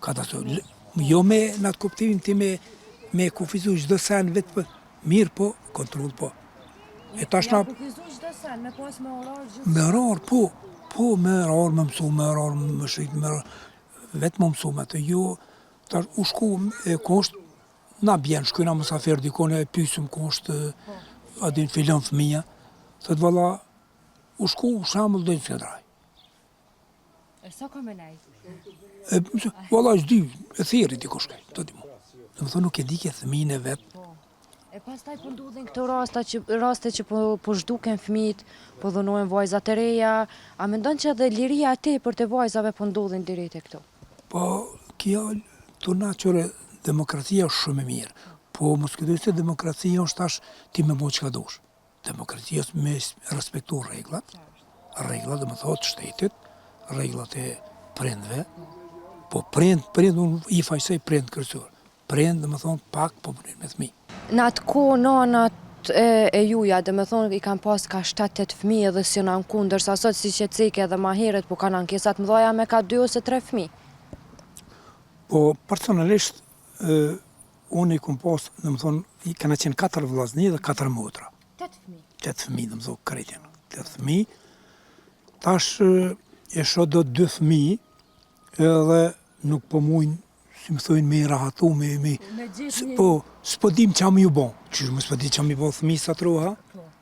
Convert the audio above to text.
katastrofë. Jo me në atë kuptimin ti me kufizu çdo sen vetë për mirë po, kontroll po. E tash na kufizu çdo sen, me pas me orar gjithë. me orar po me orar, me mësu, me orar, me shit, me orar. Vetë më mësu me të jo, tash u shku e kusht, na bjen, shkojna mësafer dikone, e pysim kusht, a din filon fëmija, thët valla, u shku shambull dojnë fjedraj. E sa ka me nej? Valla është dy, e thiri diko shkaj, të di mu. Dhe më thonë nuk e di ke thëmijin e vetë. E pastaj po ndodhin këto raste që po zhduken fëmijët, po dhunojnë vajzat e reja, a mendon që edhe liria e tepërt e vajzave po ndodhin direkt e këto? Po, kjo të na qëre demokracia është shumë e mirë, po mos këtoj se demokracia është tash ti me bo që ka dosh. Demokracia është me respektu reglat dhe më thotë shtetit, reglat e prindve, po prind unë i fajsej prind kërësor. Prind dhe më thonë pak, po prind me thmi. Në atë kohë nanat e juja, dhe me thonë i kanë pas ka 7-8 fëmijë dhe si në kundër, ndërsa sot si që cike edhe ma heret, po kanë ankesat mëdhaja me ka 2 ose 3 fëmijë. Po, personalisht, unë i kom pas, dhe më thonë, i kanë qenë 4 vllazni dhe 4 motra. 8 fëmijë? 8 fëmijë, dhe më thonë, kretjen. 8 fëmijë. Tash e sho do 2 fëmijë, edhe nuk po mujnë, si më thojnë, me i rahatu, po, s'po dim qa më ju bon. Qysh më s'po di qa më ju bon fëmijë sa troha,